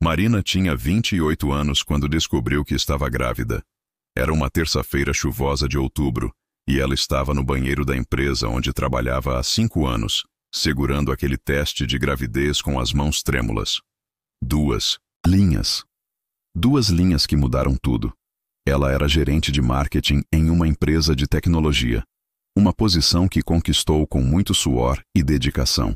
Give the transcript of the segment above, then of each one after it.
Marina tinha 28 anos quando descobriu que estava grávida. Era uma terça-feira chuvosa de outubro, e ela estava no banheiro da empresa onde trabalhava há 5 anos, segurando aquele teste de gravidez com as mãos trêmulas. Duas linhas que mudaram tudo. Ela era gerente de marketing em uma empresa de tecnologia, uma posição que conquistou com muito suor e dedicação.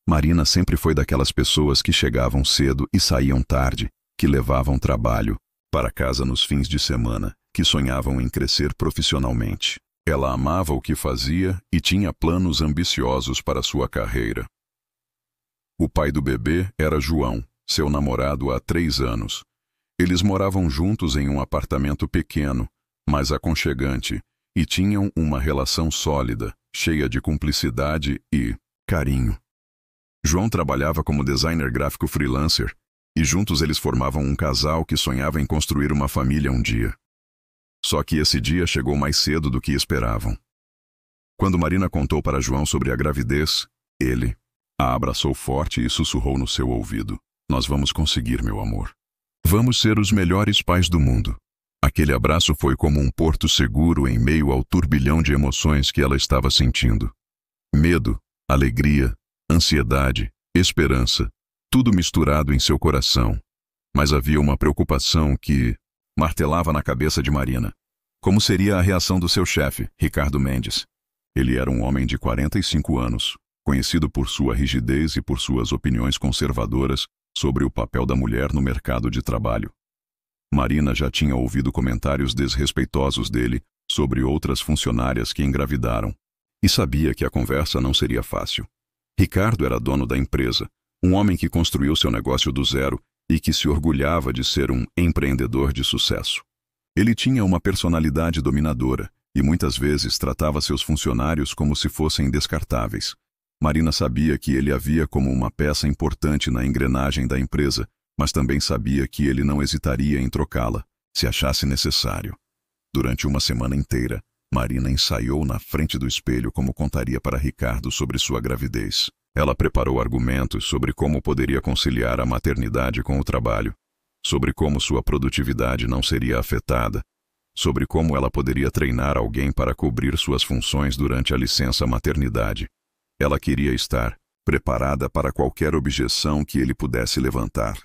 Marina sempre foi daquelas pessoas que chegavam cedo e saíam tarde, que levavam trabalho para casa nos fins de semana, que sonhavam em crescer profissionalmente. Ela amava o que fazia e tinha planos ambiciosos para sua carreira. O pai do bebê era João, seu namorado há 3 anos. Eles moravam juntos em um apartamento pequeno, mas aconchegante, e tinham uma relação sólida, cheia de cumplicidade e carinho. João trabalhava como designer gráfico freelancer, e juntos eles formavam um casal que sonhava em construir uma família um dia. Só que esse dia chegou mais cedo do que esperavam. Quando Marina contou para João sobre a gravidez, ele a abraçou forte e sussurrou no seu ouvido: "Nós vamos conseguir, meu amor. Vamos ser os melhores pais do mundo." Aquele abraço foi como um porto seguro em meio ao turbilhão de emoções que ela estava sentindo. Medo, alegria, ansiedade, esperança, tudo misturado em seu coração. Mas havia uma preocupação que martelava na cabeça de Marina. Como seria a reação do seu chefe, Ricardo Mendes? Ele era um homem de 45 anos, conhecido por sua rigidez e por suas opiniões conservadoras sobre o papel da mulher no mercado de trabalho. Marina já tinha ouvido comentários desrespeitosos dele sobre outras funcionárias que engravidaram, e sabia que a conversa não seria fácil. Ricardo era dono da empresa, um homem que construiu seu negócio do zero e que se orgulhava de ser um empreendedor de sucesso. Ele tinha uma personalidade dominadora e muitas vezes tratava seus funcionários como se fossem descartáveis. Marina sabia que ele a via como uma peça importante na engrenagem da empresa, mas também sabia que ele não hesitaria em trocá-la, se achasse necessário. Durante uma semana inteira, Marina ensaiou na frente do espelho como contaria para Ricardo sobre sua gravidez. Ela preparou argumentos sobre como poderia conciliar a maternidade com o trabalho, sobre como sua produtividade não seria afetada, sobre como ela poderia treinar alguém para cobrir suas funções durante a licença maternidade. Ela queria estar preparada para qualquer objeção que ele pudesse levantar.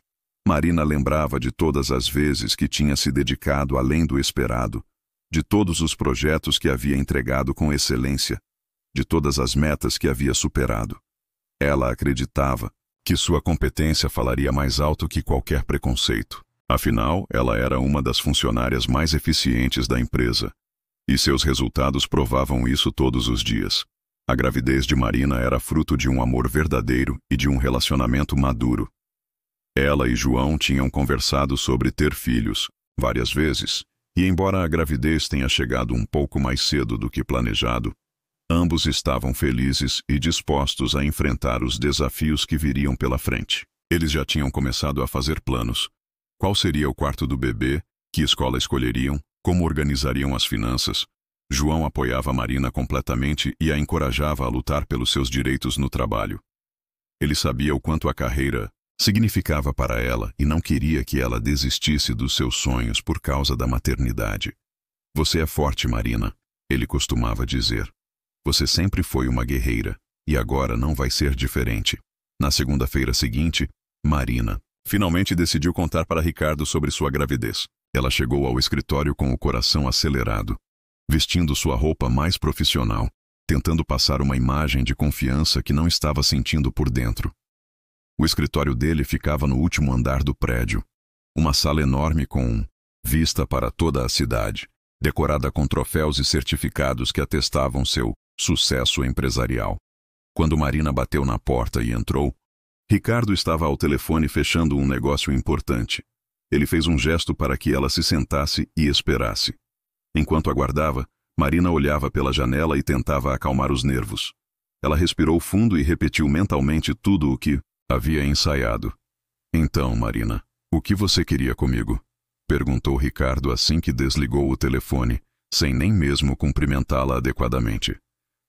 Marina lembrava de todas as vezes que tinha se dedicado além do esperado, de todos os projetos que havia entregado com excelência, de todas as metas que havia superado. Ela acreditava que sua competência falaria mais alto que qualquer preconceito. Afinal, ela era uma das funcionárias mais eficientes da empresa, e seus resultados provavam isso todos os dias. A gravidez de Marina era fruto de um amor verdadeiro e de um relacionamento maduro. Ela e João tinham conversado sobre ter filhos, várias vezes, e embora a gravidez tenha chegado um pouco mais cedo do que planejado, ambos estavam felizes e dispostos a enfrentar os desafios que viriam pela frente. Eles já tinham começado a fazer planos. Qual seria o quarto do bebê? Que escola escolheriam? Como organizariam as finanças? João apoiava Marina completamente e a encorajava a lutar pelos seus direitos no trabalho. Ele sabia o quanto a carreira significava para ela e não queria que ela desistisse dos seus sonhos por causa da maternidade. "Você é forte, Marina", ele costumava dizer. "Você sempre foi uma guerreira, e agora não vai ser diferente." Na segunda-feira seguinte, Marina finalmente decidiu contar para Ricardo sobre sua gravidez. Ela chegou ao escritório com o coração acelerado, vestindo sua roupa mais profissional, tentando passar uma imagem de confiança que não estava sentindo por dentro. O escritório dele ficava no último andar do prédio, uma sala enorme com vista para toda a cidade, decorada com troféus e certificados que atestavam seu sucesso empresarial. Quando Marina bateu na porta e entrou, Ricardo estava ao telefone fechando um negócio importante. Ele fez um gesto para que ela se sentasse e esperasse. Enquanto aguardava, Marina olhava pela janela e tentava acalmar os nervos. Ela respirou fundo e repetiu mentalmente tudo o que havia ensaiado. "Então, Marina, o que você queria comigo?" perguntou Ricardo assim que desligou o telefone, sem nem mesmo cumprimentá-la adequadamente.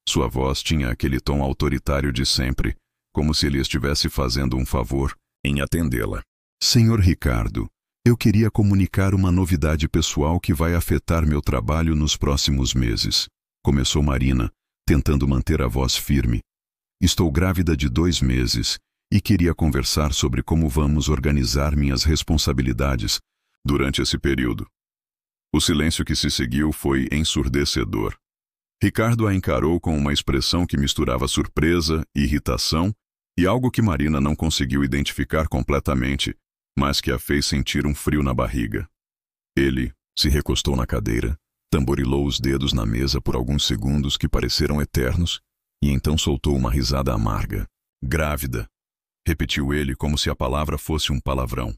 Sua voz tinha aquele tom autoritário de sempre, como se ele estivesse fazendo um favor em atendê-la. Senhor Ricardo, eu queria comunicar uma novidade pessoal que vai afetar meu trabalho nos próximos meses. Começou Marina, tentando manter a voz firme. Estou grávida de 2 meses e queria conversar sobre como vamos organizar minhas responsabilidades durante esse período. O silêncio que se seguiu foi ensurdecedor. Ricardo a encarou com uma expressão que misturava surpresa, irritação e algo que Marina não conseguiu identificar completamente, mas que a fez sentir um frio na barriga. Ele se recostou na cadeira, tamborilou os dedos na mesa por alguns segundos que pareceram eternos e então soltou uma risada amarga. Grávida, repetiu ele como se a palavra fosse um palavrão.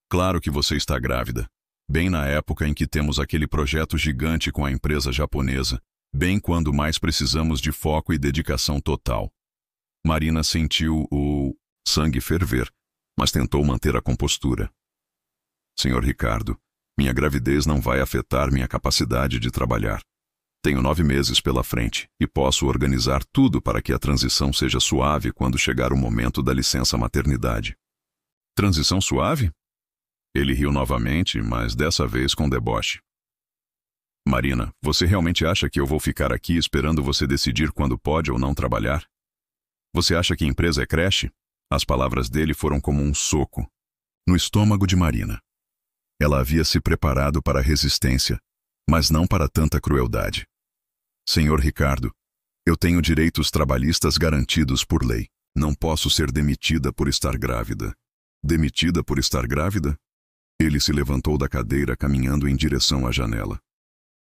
Claro que você está grávida. Bem na época em que temos aquele projeto gigante com a empresa japonesa, bem quando mais precisamos de foco e dedicação total. Marina sentiu o sangue ferver, mas tentou manter a compostura. Senhor Ricardo, minha gravidez não vai afetar minha capacidade de trabalhar. Tenho 9 meses pela frente e posso organizar tudo para que a transição seja suave quando chegar o momento da licença maternidade. Transição suave? Ele riu novamente, mas dessa vez com deboche. Marina, você realmente acha que eu vou ficar aqui esperando você decidir quando pode ou não trabalhar? Você acha que a empresa é creche? As palavras dele foram como um soco no estômago de Marina. Ela havia se preparado para a resistência, mas não para tanta crueldade. Senhor Ricardo, eu tenho direitos trabalhistas garantidos por lei. Não posso ser demitida por estar grávida. Demitida por estar grávida? Ele se levantou da cadeira caminhando em direção à janela.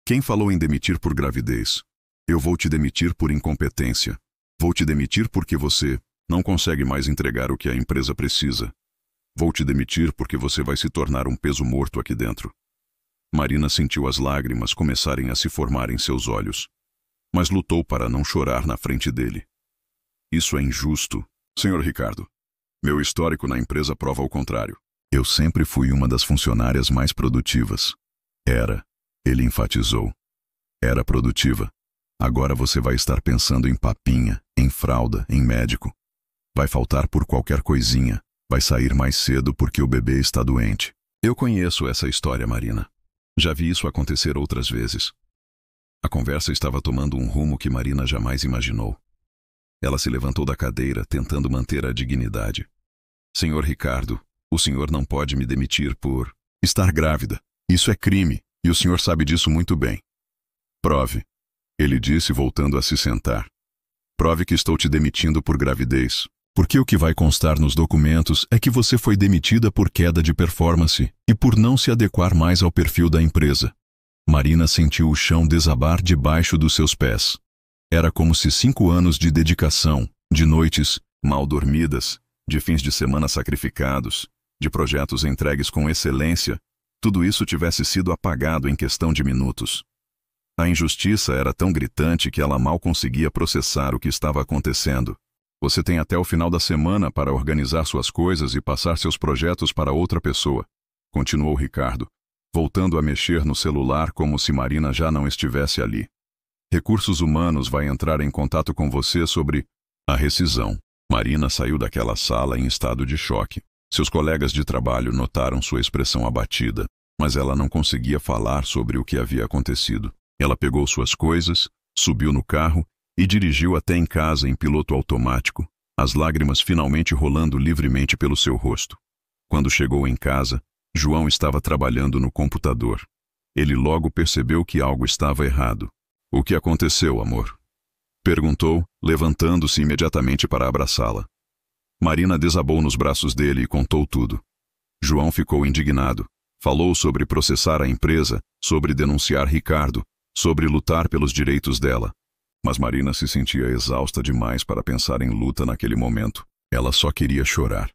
Quem falou em demitir por gravidez? Eu vou te demitir por incompetência. Vou te demitir porque você não consegue mais entregar o que a empresa precisa. Vou te demitir porque você vai se tornar um peso morto aqui dentro. Marina sentiu as lágrimas começarem a se formar em seus olhos, mas lutou para não chorar na frente dele. Isso é injusto, Senhor Ricardo. Meu histórico na empresa prova o contrário. Eu sempre fui uma das funcionárias mais produtivas. Ele enfatizou. Era produtiva. Agora você vai estar pensando em papinha, em fralda, em médico. Vai faltar por qualquer coisinha. Vai sair mais cedo porque o bebê está doente. Eu conheço essa história, Marina. Já vi isso acontecer outras vezes. A conversa estava tomando um rumo que Marina jamais imaginou. Ela se levantou da cadeira, tentando manter a dignidade. Senhor Ricardo, o senhor não pode me demitir por estar grávida. Isso é crime, e o senhor sabe disso muito bem. Prove, ele disse voltando a se sentar. Prove que estou te demitindo por gravidez. Porque o que vai constar nos documentos é que você foi demitida por queda de performance e por não se adequar mais ao perfil da empresa. Marina sentiu o chão desabar debaixo dos seus pés. Era como se 5 anos de dedicação, de noites mal dormidas, de fins de semana sacrificados, de projetos entregues com excelência, tudo isso tivesse sido apagado em questão de minutos. A injustiça era tão gritante que ela mal conseguia processar o que estava acontecendo. Você tem até o final da semana para organizar suas coisas e passar seus projetos para outra pessoa, continuou Ricardo, voltando a mexer no celular como se Marina já não estivesse ali. Recursos Humanos vai entrar em contato com você sobre a rescisão. Marina saiu daquela sala em estado de choque. Seus colegas de trabalho notaram sua expressão abatida, mas ela não conseguia falar sobre o que havia acontecido. Ela pegou suas coisas, subiu no carro e dirigiu até em casa em piloto automático, as lágrimas finalmente rolando livremente pelo seu rosto. Quando chegou em casa, João estava trabalhando no computador. Ele logo percebeu que algo estava errado. O que aconteceu, amor? Perguntou, levantando-se imediatamente para abraçá-la. Marina desabou nos braços dele e contou tudo. João ficou indignado. Falou sobre processar a empresa, sobre denunciar Ricardo, sobre lutar pelos direitos dela. Mas Marina se sentia exausta demais para pensar em luta naquele momento. Ela só queria chorar.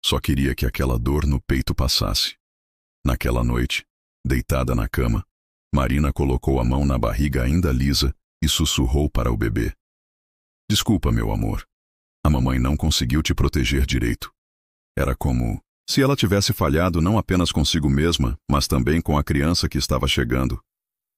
Só queria que aquela dor no peito passasse. Naquela noite, deitada na cama, Marina colocou a mão na barriga ainda lisa e sussurrou para o bebê. Desculpa, meu amor. A mamãe não conseguiu te proteger direito. Era como se ela tivesse falhado não apenas consigo mesma, mas também com a criança que estava chegando.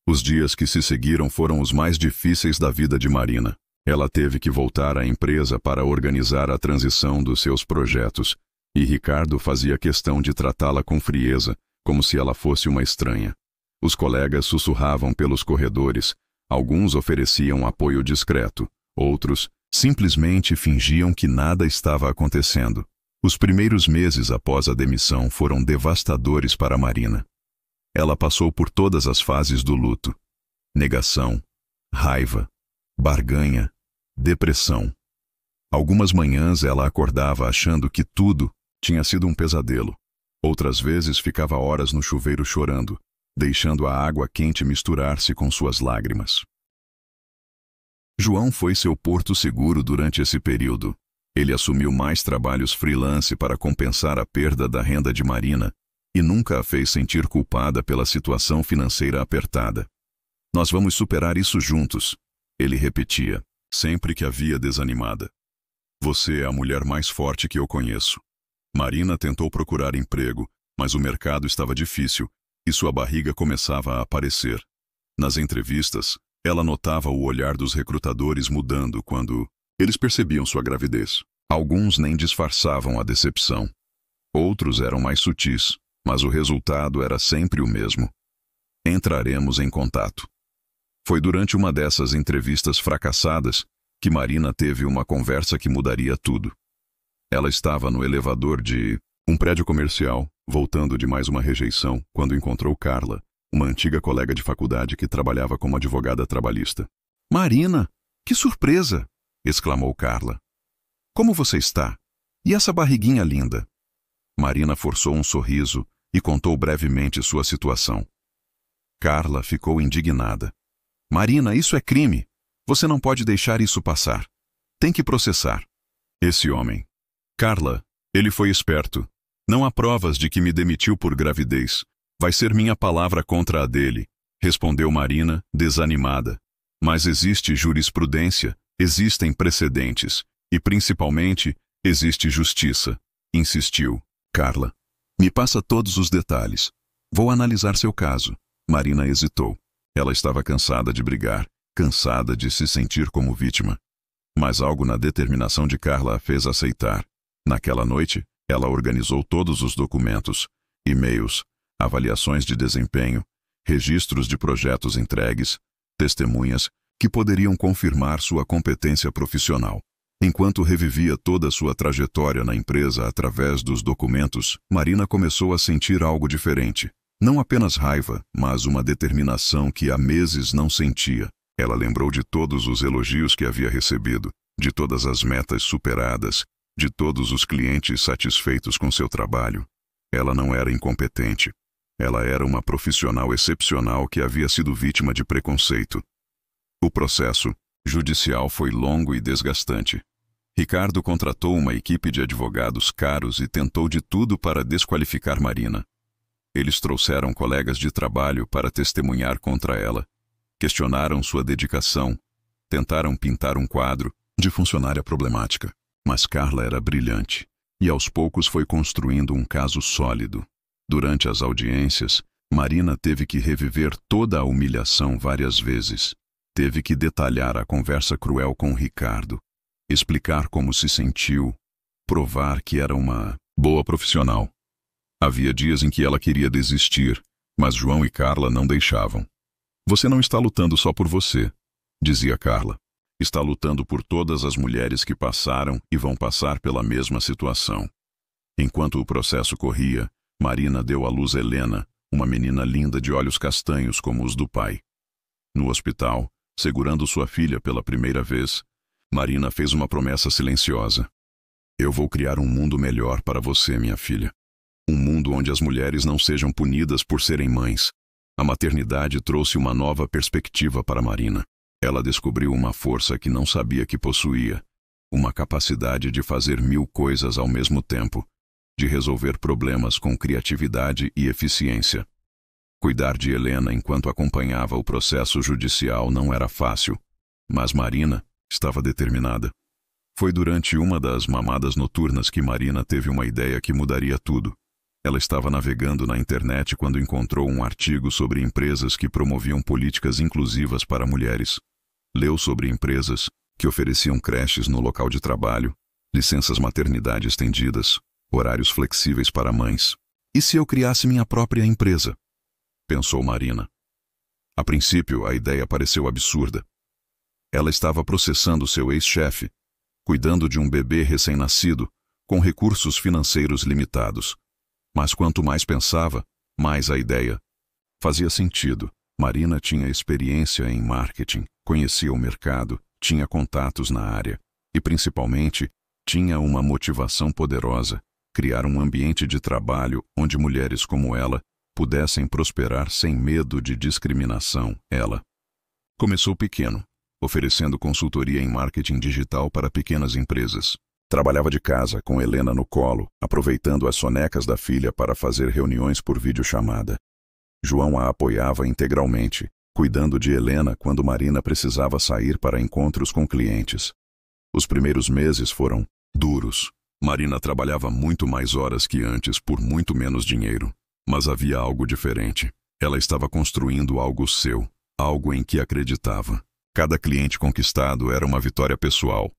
Os dias que se seguiram foram os mais difíceis da vida de Marina. Ela teve que voltar à empresa para organizar a transição dos seus projetos, E Ricardo fazia questão de tratá-la com frieza, como se ela fosse uma estranha. Os colegas sussurravam pelos corredores, alguns ofereciam apoio discreto, outros simplesmente fingiam que nada estava acontecendo. Os primeiros meses após a demissão foram devastadores para Marina. Ela passou por todas as fases do luto: negação, raiva, barganha, depressão. Algumas manhãs ela acordava achando que tudo tinha sido um pesadelo. Outras vezes ficava horas no chuveiro chorando, deixando a água quente misturar-se com suas lágrimas. João foi seu porto seguro durante esse período. Ele assumiu mais trabalhos freelance para compensar a perda da renda de Marina e nunca a fez sentir culpada pela situação financeira apertada. "Nós vamos superar isso juntos", ele repetia, sempre que a via desanimada. "Você é a mulher mais forte que eu conheço." Marina tentou procurar emprego, mas o mercado estava difícil e sua barriga começava a aparecer. Nas entrevistas, ela notava o olhar dos recrutadores mudando quando eles percebiam sua gravidez. Alguns nem disfarçavam a decepção. Outros eram mais sutis, mas o resultado era sempre o mesmo: "Entraremos em contato." Foi durante uma dessas entrevistas fracassadas que Marina teve uma conversa que mudaria tudo. Ela estava no elevador de um prédio comercial, voltando de mais uma rejeição, quando encontrou Carla, uma antiga colega de faculdade que trabalhava como advogada trabalhista. "Marina, que surpresa!" exclamou Carla. "Como você está? E essa barriguinha linda?" Marina forçou um sorriso e contou brevemente sua situação. Carla ficou indignada. "Marina, isso é crime. Você não pode deixar isso passar. Tem que processar." "Esse homem. Carla, ele foi esperto. Não há provas de que me demitiu por gravidez. Vai ser minha palavra contra a dele", respondeu Marina, desanimada. "Mas existe jurisprudência, existem precedentes, e principalmente, existe justiça", insistiu. "Carla, me passa todos os detalhes. Vou analisar seu caso." Marina hesitou. Ela estava cansada de brigar, cansada de se sentir como vítima. Mas algo na determinação de Carla a fez aceitar. Naquela noite, ela organizou todos os documentos, e-mails, avaliações de desempenho, registros de projetos entregues, testemunhas que poderiam confirmar sua competência profissional. Enquanto revivia toda sua trajetória na empresa através dos documentos, Marina começou a sentir algo diferente. Não apenas raiva, mas uma determinação que há meses não sentia. Ela lembrou de todos os elogios que havia recebido, de todas as metas superadas, de todos os clientes satisfeitos com seu trabalho. Ela não era incompetente. Ela era uma profissional excepcional que havia sido vítima de preconceito. O processo judicial foi longo e desgastante. Ricardo contratou uma equipe de advogados caros e tentou de tudo para desqualificar Marina. Eles trouxeram colegas de trabalho para testemunhar contra ela. Questionaram sua dedicação. Tentaram pintar um quadro de funcionária problemática. Mas Carla era brilhante, e aos poucos foi construindo um caso sólido. Durante as audiências, Marina teve que reviver toda a humilhação várias vezes. Teve que detalhar a conversa cruel com Ricardo, explicar como se sentiu, provar que era uma boa profissional. Havia dias em que ela queria desistir, mas João e Carla não deixavam. "Você não está lutando só por você", dizia Carla. "Está lutando por todas as mulheres que passaram e vão passar pela mesma situação." Enquanto o processo corria, Marina deu à luz Helena, uma menina linda de olhos castanhos como os do pai. No hospital, segurando sua filha pela primeira vez, Marina fez uma promessa silenciosa: "Eu vou criar um mundo melhor para você, minha filha. Um mundo onde as mulheres não sejam punidas por serem mães." A maternidade trouxe uma nova perspectiva para Marina. Ela descobriu uma força que não sabia que possuía, uma capacidade de fazer 1000 coisas ao mesmo tempo, de resolver problemas com criatividade e eficiência. Cuidar de Helena enquanto acompanhava o processo judicial não era fácil, mas Marina estava determinada. Foi durante uma das mamadas noturnas que Marina teve uma ideia que mudaria tudo. Ela estava navegando na internet quando encontrou um artigo sobre empresas que promoviam políticas inclusivas para mulheres. Leu sobre empresas que ofereciam creches no local de trabalho, licenças maternidade estendidas, horários flexíveis para mães. E se eu criasse minha própria empresa? Pensou Marina. A princípio, a ideia pareceu absurda. Ela estava processando seu ex-chefe, cuidando de um bebê recém-nascido, com recursos financeiros limitados. Mas quanto mais pensava, mais a ideia fazia sentido. Marina tinha experiência em marketing, conhecia o mercado, tinha contatos na área e, principalmente, tinha uma motivação poderosa: criar um ambiente de trabalho onde mulheres como ela pudessem prosperar sem medo de discriminação. Ela começou pequeno, oferecendo consultoria em marketing digital para pequenas empresas. Trabalhava de casa, com Helena no colo, aproveitando as sonecas da filha para fazer reuniões por videochamada. João a apoiava integralmente, cuidando de Helena quando Marina precisava sair para encontros com clientes. Os primeiros meses foram duros. Marina trabalhava muito mais horas que antes por muito menos dinheiro. Mas havia algo diferente. Ela estava construindo algo seu, algo em que acreditava. Cada cliente conquistado era uma vitória pessoal.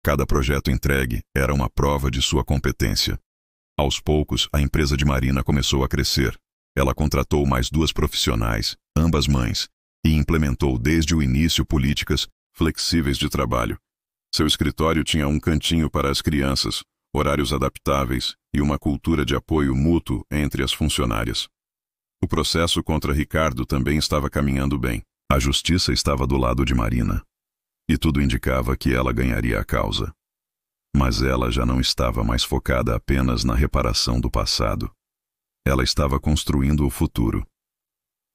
Cada projeto entregue era uma prova de sua competência. Aos poucos, a empresa de Marina começou a crescer. Ela contratou mais 2 profissionais, ambas mães, e implementou desde o início políticas flexíveis de trabalho. Seu escritório tinha um cantinho para as crianças, horários adaptáveis e uma cultura de apoio mútuo entre as funcionárias. O processo contra Ricardo também estava caminhando bem. A justiça estava do lado de Marina. E tudo indicava que ela ganharia a causa. Mas ela já não estava mais focada apenas na reparação do passado. Ela estava construindo o futuro.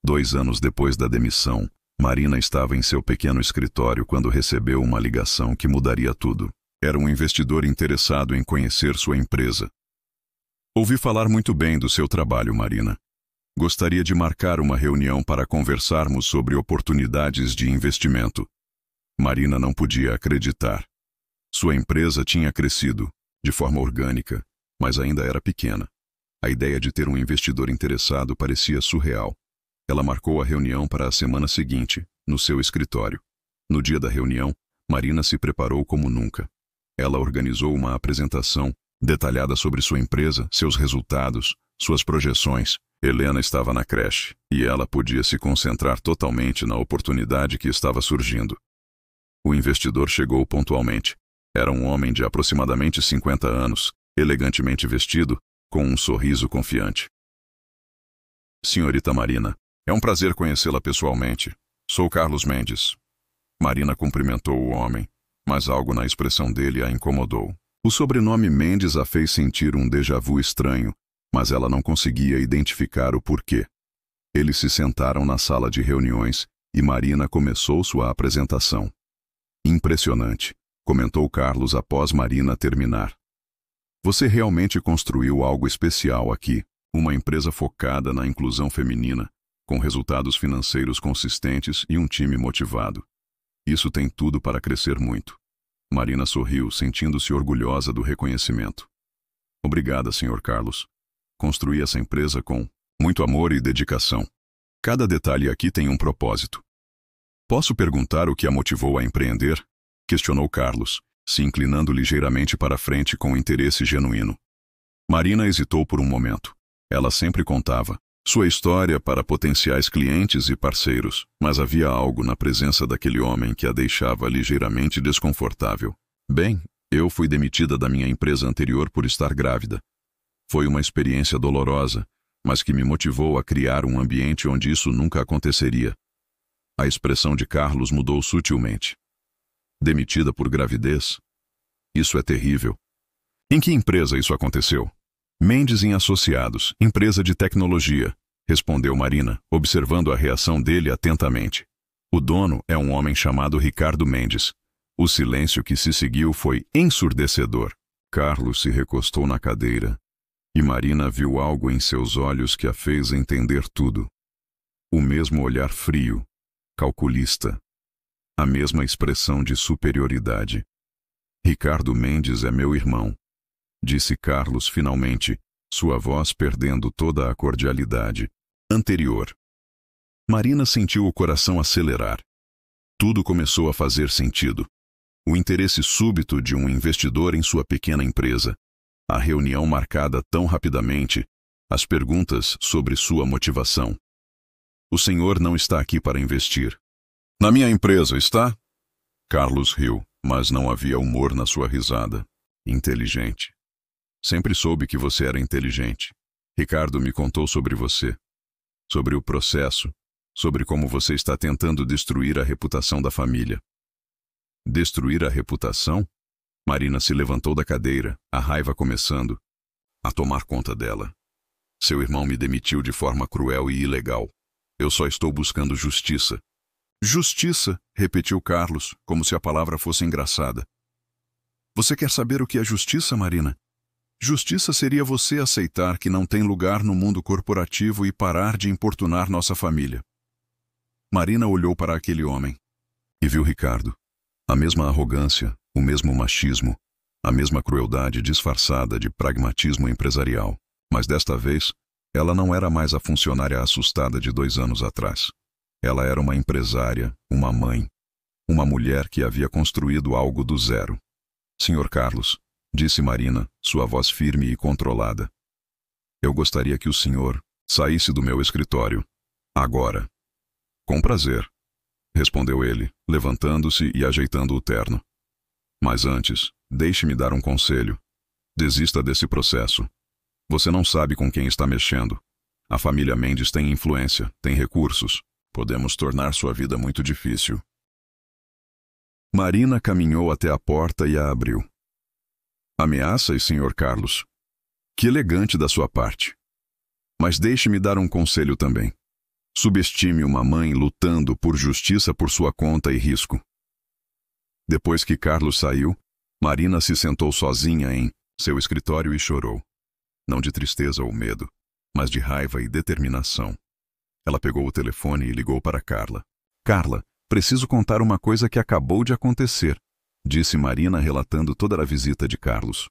2 anos depois da demissão, Marina estava em seu pequeno escritório quando recebeu uma ligação que mudaria tudo. Era um investidor interessado em conhecer sua empresa. Ouvi falar muito bem do seu trabalho, Marina. Gostaria de marcar uma reunião para conversarmos sobre oportunidades de investimento. Marina não podia acreditar. Sua empresa tinha crescido, de forma orgânica, mas ainda era pequena. A ideia de ter um investidor interessado parecia surreal. Ela marcou a reunião para a semana seguinte, no seu escritório. No dia da reunião, Marina se preparou como nunca. Ela organizou uma apresentação detalhada sobre sua empresa, seus resultados, suas projeções. Helena estava na creche, e ela podia se concentrar totalmente na oportunidade que estava surgindo. O investidor chegou pontualmente. Era um homem de aproximadamente 50 anos, elegantemente vestido, com um sorriso confiante. Senhorita Marina, é um prazer conhecê-la pessoalmente. Sou Carlos Mendes. Marina cumprimentou o homem, mas algo na expressão dele a incomodou. O sobrenome Mendes a fez sentir um déjà-vu estranho, mas ela não conseguia identificar o porquê. Eles se sentaram na sala de reuniões e Marina começou sua apresentação. Impressionante, comentou Carlos após Marina terminar. Você realmente construiu algo especial aqui, uma empresa focada na inclusão feminina, com resultados financeiros consistentes e um time motivado. Isso tem tudo para crescer muito. Marina sorriu, sentindo-se orgulhosa do reconhecimento. Obrigada, Sr. Carlos. Construí essa empresa com muito amor e dedicação. Cada detalhe aqui tem um propósito. Posso perguntar o que a motivou a empreender? Questionou Carlos, se inclinando ligeiramente para frente com interesse genuíno. Marina hesitou por um momento. Ela sempre contava sua história para potenciais clientes e parceiros, mas havia algo na presença daquele homem que a deixava ligeiramente desconfortável. Bem, eu fui demitida da minha empresa anterior por estar grávida. Foi uma experiência dolorosa, mas que me motivou a criar um ambiente onde isso nunca aconteceria. A expressão de Carlos mudou sutilmente. Demitida por gravidez? Isso é terrível. Em que empresa isso aconteceu? Mendes em Associados, empresa de tecnologia, respondeu Marina, observando a reação dele atentamente. O dono é um homem chamado Ricardo Mendes. O silêncio que se seguiu foi ensurdecedor. Carlos se recostou na cadeira, e Marina viu algo em seus olhos que a fez entender tudo. O mesmo olhar frio, calculista. A mesma expressão de superioridade. Ricardo Mendes é meu irmão, disse Carlos finalmente, sua voz perdendo toda a cordialidade anterior. Marina sentiu o coração acelerar. Tudo começou a fazer sentido. O interesse súbito de um investidor em sua pequena empresa. A reunião marcada tão rapidamente, as perguntas sobre sua motivação. O senhor não está aqui para investir. Na minha empresa, está? Carlos riu, mas não havia humor na sua risada. Inteligente. Sempre soube que você era inteligente. Ricardo me contou sobre você. Sobre o processo. Sobre como você está tentando destruir a reputação da família. Destruir a reputação? Marina se levantou da cadeira, a raiva começando a tomar conta dela. Seu irmão me demitiu de forma cruel e ilegal. Eu só estou buscando justiça. Justiça, repetiu Carlos, como se a palavra fosse engraçada. Você quer saber o que é justiça, Marina? Justiça seria você aceitar que não tem lugar no mundo corporativo e parar de importunar nossa família. Marina olhou para aquele homem e viu Ricardo. A mesma arrogância, o mesmo machismo, a mesma crueldade disfarçada de pragmatismo empresarial. Mas desta vez, ela não era mais a funcionária assustada de 2 anos atrás. Ela era uma empresária, uma mãe, uma mulher que havia construído algo do zero. Senhor Carlos, disse Marina, sua voz firme e controlada. Eu gostaria que o senhor saísse do meu escritório. Agora. Com prazer, respondeu ele, levantando-se e ajeitando o terno. Mas antes, deixe-me dar um conselho. Desista desse processo. Você não sabe com quem está mexendo. A família Mendes tem influência, tem recursos. Podemos tornar sua vida muito difícil. Marina caminhou até a porta e a abriu. Ameaças, Sr. Carlos? Que elegante da sua parte. Mas deixe-me dar um conselho também. Subestime uma mãe lutando por justiça por sua conta e risco. Depois que Carlos saiu, Marina se sentou sozinha em seu escritório e chorou. Não de tristeza ou medo, mas de raiva e determinação. Ela pegou o telefone e ligou para Carla. Carla, preciso contar uma coisa que acabou de acontecer, disse Marina relatando toda a visita de Carlos.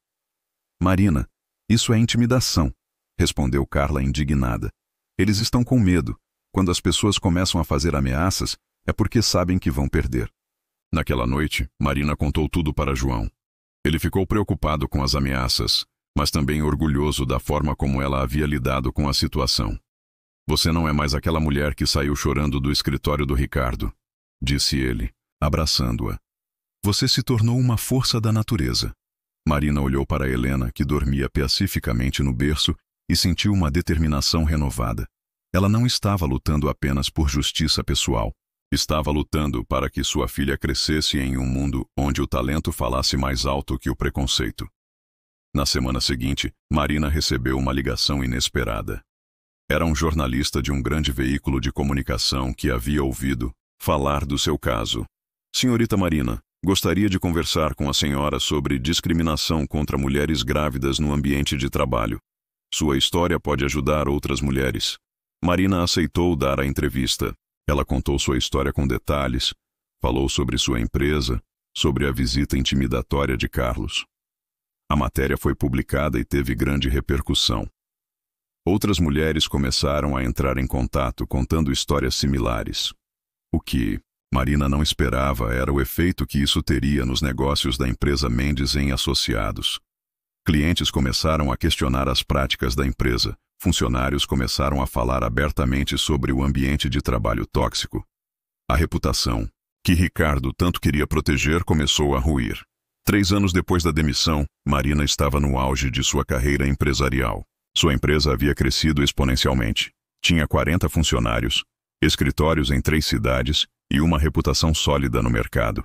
Marina, isso é intimidação, respondeu Carla indignada. Eles estão com medo. Quando as pessoas começam a fazer ameaças, é porque sabem que vão perder. Naquela noite, Marina contou tudo para João. Ele ficou preocupado com as ameaças, mas também orgulhoso da forma como ela havia lidado com a situação. Você não é mais aquela mulher que saiu chorando do escritório do Ricardo, disse ele, abraçando-a. Você se tornou uma força da natureza. Marina olhou para Helena, que dormia pacificamente no berço, e sentiu uma determinação renovada. Ela não estava lutando apenas por justiça pessoal. Estava lutando para que sua filha crescesse em um mundo onde o talento falasse mais alto que o preconceito. Na semana seguinte, Marina recebeu uma ligação inesperada. Era um jornalista de um grande veículo de comunicação que havia ouvido falar do seu caso. Senhorita Marina, gostaria de conversar com a senhora sobre discriminação contra mulheres grávidas no ambiente de trabalho. Sua história pode ajudar outras mulheres. Marina aceitou dar a entrevista. Ela contou sua história com detalhes, falou sobre sua empresa, sobre a visita intimidatória de Carlos. A matéria foi publicada e teve grande repercussão. Outras mulheres começaram a entrar em contato contando histórias similares. O que Marina não esperava era o efeito que isso teria nos negócios da empresa Mendes em Associados. Clientes começaram a questionar as práticas da empresa. Funcionários começaram a falar abertamente sobre o ambiente de trabalho tóxico. A reputação, que Ricardo tanto queria proteger, começou a ruir. 3 anos depois da demissão, Marina estava no auge de sua carreira empresarial. Sua empresa havia crescido exponencialmente. Tinha 40 funcionários, escritórios em 3 cidades e uma reputação sólida no mercado.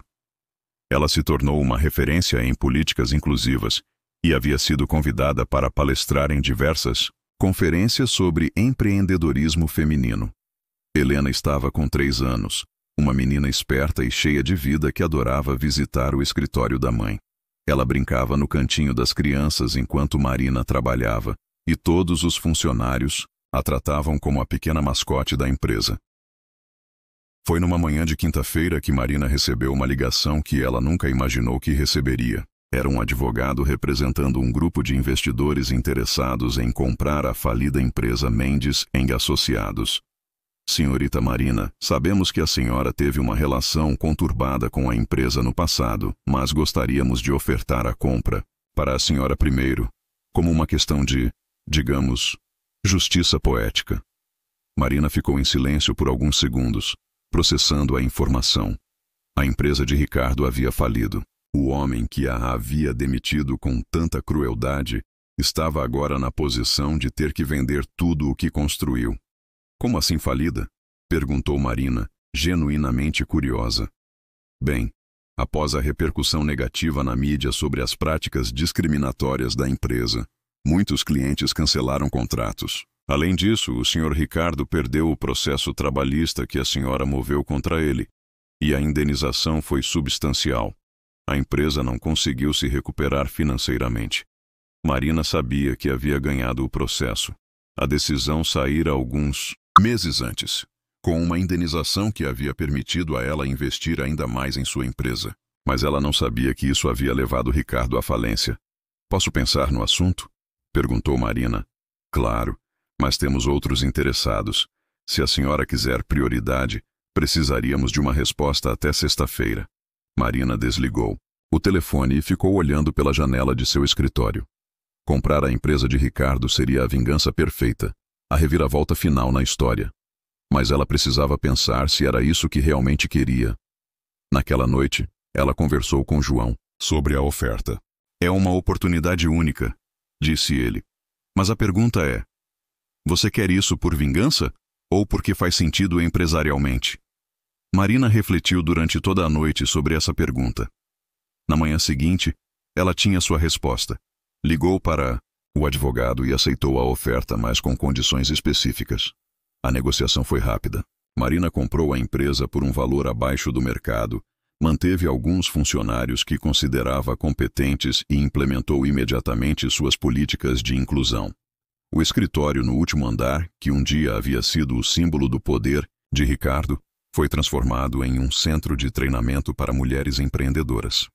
Ela se tornou uma referência em políticas inclusivas e havia sido convidada para palestrar em diversas conferências sobre empreendedorismo feminino. Helena estava com 3 anos, uma menina esperta e cheia de vida que adorava visitar o escritório da mãe. Ela brincava no cantinho das crianças enquanto Marina trabalhava, e todos os funcionários a tratavam como a pequena mascote da empresa. Foi numa manhã de quinta-feira que Marina recebeu uma ligação que ela nunca imaginou que receberia. Era um advogado representando um grupo de investidores interessados em comprar a falida empresa Mendes em Associados. Senhorita Marina, sabemos que a senhora teve uma relação conturbada com a empresa no passado, mas gostaríamos de ofertar a compra para a senhora primeiro. como uma questão de, digamos, justiça poética. Marina ficou em silêncio por alguns segundos, processando a informação. A empresa de Ricardo havia falido. O homem que a havia demitido com tanta crueldade estava agora na posição de ter que vender tudo o que construiu. Como assim falida? Perguntou Marina, genuinamente curiosa. Bem, após a repercussão negativa na mídia sobre as práticas discriminatórias da empresa, muitos clientes cancelaram contratos. Além disso, o Sr. Ricardo perdeu o processo trabalhista que a senhora moveu contra ele, e a indenização foi substancial. A empresa não conseguiu se recuperar financeiramente. Marina sabia que havia ganhado o processo. A decisão saíra alguns meses antes, com uma indenização que havia permitido a ela investir ainda mais em sua empresa. Mas ela não sabia que isso havia levado Ricardo à falência. "Posso pensar no assunto?" perguntou Marina. "Claro, mas temos outros interessados. Se a senhora quiser prioridade, precisaríamos de uma resposta até sexta-feira." Marina desligou o telefone e ficou olhando pela janela de seu escritório. Comprar a empresa de Ricardo seria a vingança perfeita, a reviravolta final na história. Mas ela precisava pensar se era isso que realmente queria. Naquela noite, ela conversou com João sobre a oferta. "É uma oportunidade única", disse ele. "Mas a pergunta é: você quer isso por vingança ou porque faz sentido empresarialmente?" Marina refletiu durante toda a noite sobre essa pergunta. Na manhã seguinte, ela tinha sua resposta. Ligou para o advogado e aceitou a oferta, mas com condições específicas. A negociação foi rápida. Marina comprou a empresa por um valor abaixo do mercado, manteve alguns funcionários que considerava competentes e implementou imediatamente suas políticas de inclusão. O escritório no último andar, que um dia havia sido o símbolo do poder de Ricardo, foi transformado em um centro de treinamento para mulheres empreendedoras.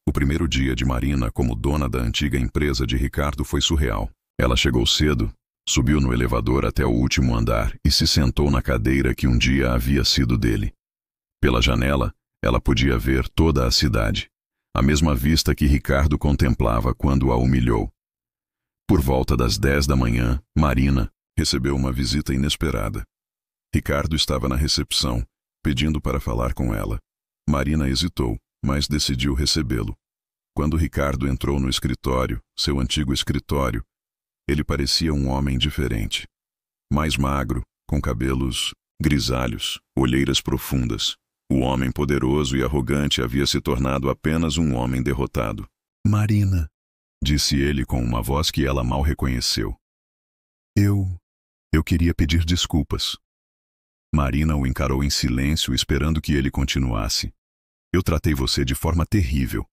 O primeiro dia de Marina como dona da antiga empresa de Ricardo foi surreal. Ela chegou cedo, subiu no elevador até o último andar e se sentou na cadeira que um dia havia sido dele. Pela janela, ela podia ver toda a cidade, a mesma vista que Ricardo contemplava quando a humilhou. Por volta das 10 da manhã, Marina recebeu uma visita inesperada. Ricardo estava na recepção, pedindo para falar com ela. Marina hesitou, mas decidiu recebê-lo. Quando Ricardo entrou no escritório, seu antigo escritório, ele parecia um homem diferente. Mais magro, com cabelos grisalhos, olheiras profundas. O homem poderoso e arrogante havia se tornado apenas um homem derrotado. "Marina", disse ele com uma voz que ela mal reconheceu. Eu queria pedir desculpas." Marina o encarou em silêncio, esperando que ele continuasse. "Eu tratei você de forma terrível.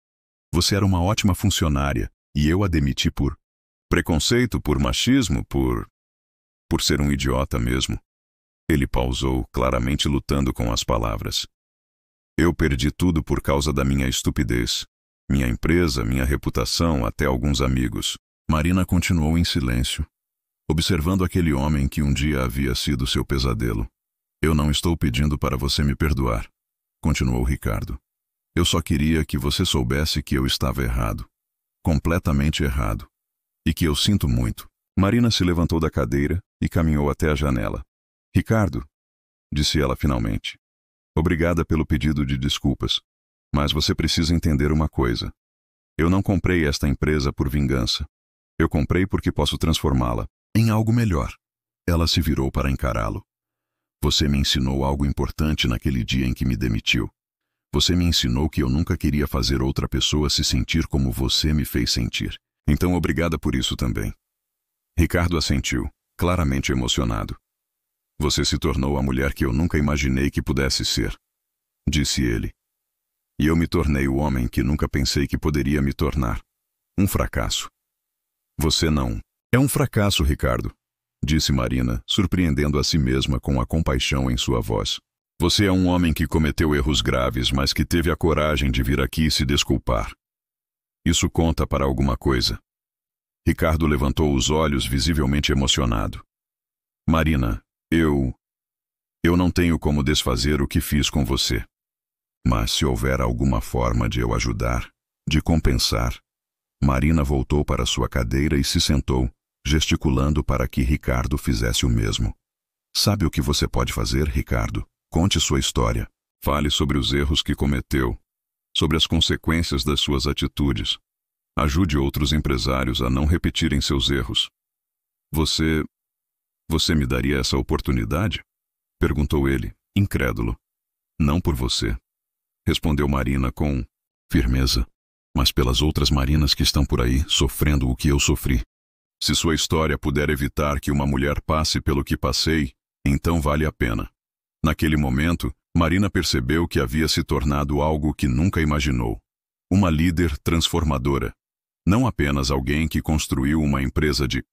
Você era uma ótima funcionária, e eu a demiti por preconceito, por machismo, por ser um idiota mesmo." Ele pausou, claramente lutando com as palavras. "Eu perdi tudo por causa da minha estupidez. Minha empresa, minha reputação, até alguns amigos." Marina continuou em silêncio, observando aquele homem que um dia havia sido seu pesadelo. "Eu não estou pedindo para você me perdoar", continuou Ricardo. "Eu só queria que você soubesse que eu estava errado. Completamente errado. E que eu sinto muito." Marina se levantou da cadeira e caminhou até a janela. "Ricardo", disse ela finalmente, "obrigada pelo pedido de desculpas. Mas você precisa entender uma coisa. Eu não comprei esta empresa por vingança. Eu comprei porque posso transformá-la em algo melhor." Ela se virou para encará-lo. "Você me ensinou algo importante naquele dia em que me demitiu. Você me ensinou que eu nunca queria fazer outra pessoa se sentir como você me fez sentir. Então obrigada por isso também." Ricardo assentiu, claramente emocionado. "Você se tornou a mulher que eu nunca imaginei que pudesse ser", disse ele. "E eu me tornei o homem que nunca pensei que poderia me tornar. Um fracasso." "Você não é um fracasso, Ricardo", disse Marina, surpreendendo a si mesma com a compaixão em sua voz. "Você é um homem que cometeu erros graves, mas que teve a coragem de vir aqui se desculpar. Isso conta para alguma coisa." Ricardo levantou os olhos, visivelmente emocionado. "Marina, eu não tenho como desfazer o que fiz com você. Mas se houver alguma forma de eu ajudar, de compensar, Marina voltou para sua cadeira e se sentou, gesticulando para que Ricardo fizesse o mesmo. Sabe o que você pode fazer, Ricardo? Conte sua história. Fale sobre os erros que cometeu, sobre as consequências das suas atitudes. Ajude outros empresários a não repetirem seus erros. Você me daria essa oportunidade? Perguntou ele, incrédulo. Não por você, respondeu Marina com firmeza, mas pelas outras Marinas que estão por aí sofrendo o que eu sofri. Se sua história puder evitar que uma mulher passe pelo que passei, então vale a pena. Naquele momento, Marina percebeu que havia se tornado algo que nunca imaginou. Uma líder transformadora. Não apenas alguém que construiu uma empresa de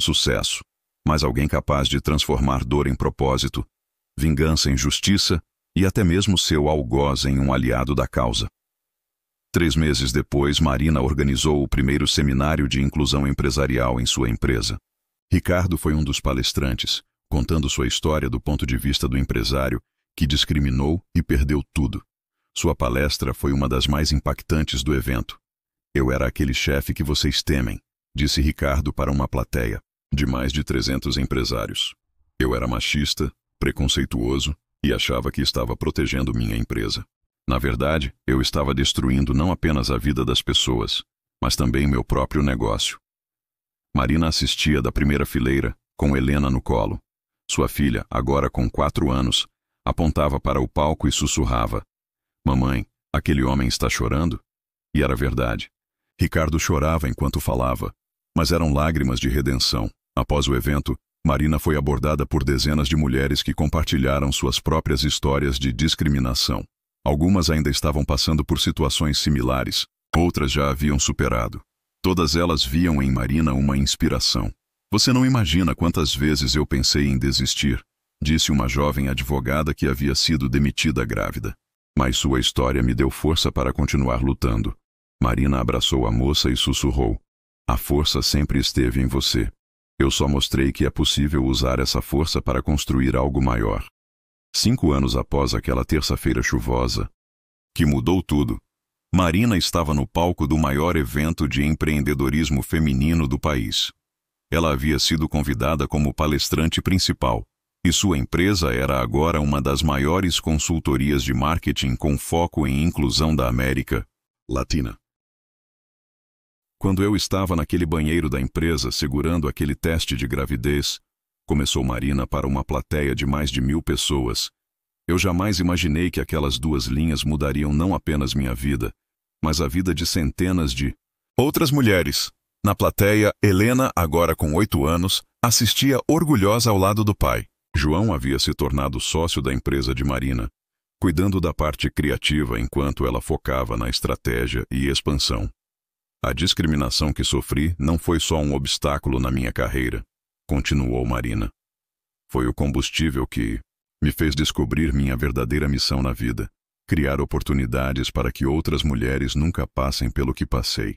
sucesso, mas alguém capaz de transformar dor em propósito, vingança em justiça e até mesmo seu algoz em um aliado da causa. 3 meses depois, Marina organizou o primeiro seminário de inclusão empresarial em sua empresa. Ricardo foi um dos palestrantes, contando sua história do ponto de vista do empresário que discriminou e perdeu tudo. Sua palestra foi uma das mais impactantes do evento. Eu era aquele chefe que vocês temem, disse Ricardo para uma plateia de mais de 300 empresários. Eu era machista, preconceituoso e achava que estava protegendo minha empresa. Na verdade, eu estava destruindo não apenas a vida das pessoas, mas também meu próprio negócio. Marina assistia da primeira fileira, com Helena no colo. Sua filha, agora com 4 anos, apontava para o palco e sussurrava: "Mamãe, aquele homem está chorando?" E era verdade. Ricardo chorava enquanto falava, mas eram lágrimas de redenção. Após o evento, Marina foi abordada por dezenas de mulheres que compartilharam suas próprias histórias de discriminação. Algumas ainda estavam passando por situações similares, outras já haviam superado. Todas elas viam em Marina uma inspiração. "Você não imagina quantas vezes eu pensei em desistir", disse uma jovem advogada que havia sido demitida grávida. "Mas sua história me deu força para continuar lutando." Marina abraçou a moça e sussurrou: "A força sempre esteve em você. Eu só mostrei que é possível usar essa força para construir algo maior." 5 anos após aquela terça-feira chuvosa, que mudou tudo, Marina estava no palco do maior evento de empreendedorismo feminino do país. Ela havia sido convidada como palestrante principal, e sua empresa era agora uma das maiores consultorias de marketing com foco em inclusão da América Latina. "Quando eu estava naquele banheiro da empresa segurando aquele teste de gravidez", começou Marina para uma plateia de mais de 1000 pessoas, "eu jamais imaginei que aquelas 2 linhas mudariam não apenas minha vida, mas a vida de centenas de outras mulheres." Na plateia, Helena, agora com 8 anos, assistia orgulhosa ao lado do pai. João havia se tornado sócio da empresa de Marina, cuidando da parte criativa enquanto ela focava na estratégia e expansão. "A discriminação que sofri não foi só um obstáculo na minha carreira", continuou Marina. "Foi o combustível que me fez descobrir minha verdadeira missão na vida: criar oportunidades para que outras mulheres nunca passem pelo que passei."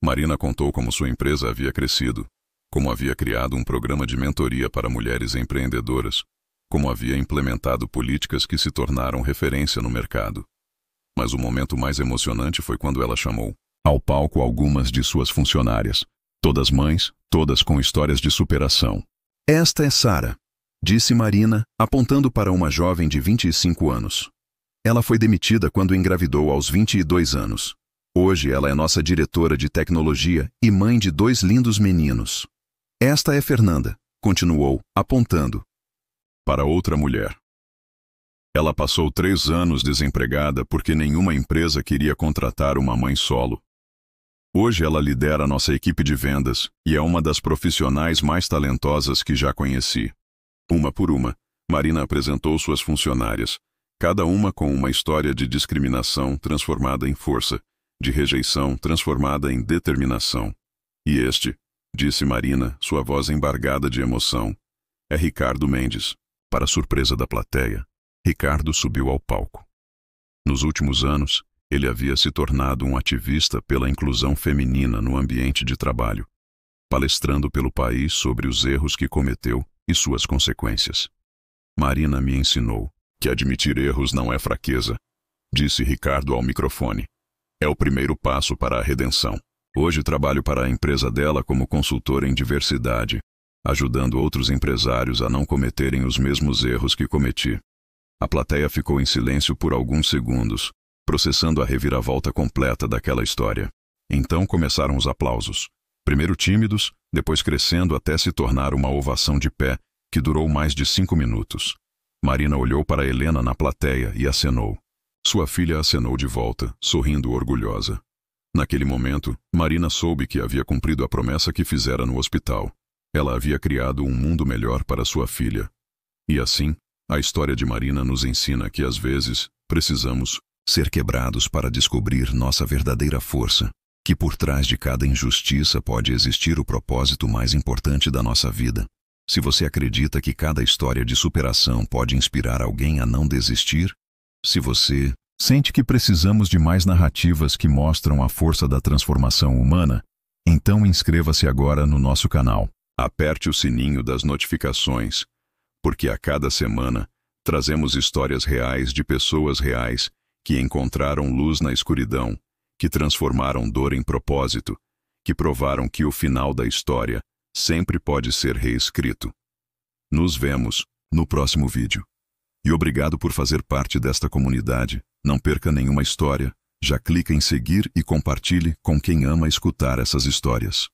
Marina contou como sua empresa havia crescido, como havia criado um programa de mentoria para mulheres empreendedoras, como havia implementado políticas que se tornaram referência no mercado. Mas o momento mais emocionante foi quando ela chamou ao palco algumas de suas funcionárias, todas mães, todas com histórias de superação. "Esta é Sara", disse Marina, apontando para uma jovem de 25 anos. "Ela foi demitida quando engravidou aos 22 anos. Hoje ela é nossa diretora de tecnologia e mãe de 2 lindos meninos. Esta é Fernanda", continuou, apontando para outra mulher. "Ela passou 3 anos desempregada porque nenhuma empresa queria contratar uma mãe solo. Hoje ela lidera nossa equipe de vendas e é uma das profissionais mais talentosas que já conheci." Uma por uma, Marina apresentou suas funcionárias, cada uma com uma história de discriminação transformada em força, de rejeição transformada em determinação. "E este", disse Marina, sua voz embargada de emoção, "é Ricardo Mendes." Para surpresa da plateia, Ricardo subiu ao palco. Nos últimos anos, ele havia se tornado um ativista pela inclusão feminina no ambiente de trabalho, palestrando pelo país sobre os erros que cometeu e suas consequências. "Marina me ensinou que admitir erros não é fraqueza", disse Ricardo ao microfone. "É o primeiro passo para a redenção." Hoje trabalho para a empresa dela como consultora em diversidade, ajudando outros empresários a não cometerem os mesmos erros que cometi. A plateia ficou em silêncio por alguns segundos, processando a reviravolta completa daquela história. Então começaram os aplausos. Primeiro tímidos, depois crescendo até se tornar uma ovação de pé, que durou mais de 5 minutos. Marina olhou para Helena na plateia e acenou. Sua filha acenou de volta, sorrindo orgulhosa. Naquele momento, Marina soube que havia cumprido a promessa que fizera no hospital. Ela havia criado um mundo melhor para sua filha. E assim, a história de Marina nos ensina que às vezes precisamos ser quebrados para descobrir nossa verdadeira força, que por trás de cada injustiça pode existir o propósito mais importante da nossa vida. Se você acredita que cada história de superação pode inspirar alguém a não desistir, se você sente que precisamos de mais narrativas que mostram a força da transformação humana, então inscreva-se agora no nosso canal. Aperte o sininho das notificações, porque a cada semana trazemos histórias reais de pessoas reais que encontraram luz na escuridão, que transformaram dor em propósito, que provaram que o final da história sempre pode ser reescrito. Nos vemos no próximo vídeo. E obrigado por fazer parte desta comunidade. Não perca nenhuma história. Já clica em seguir e compartilhe com quem ama escutar essas histórias.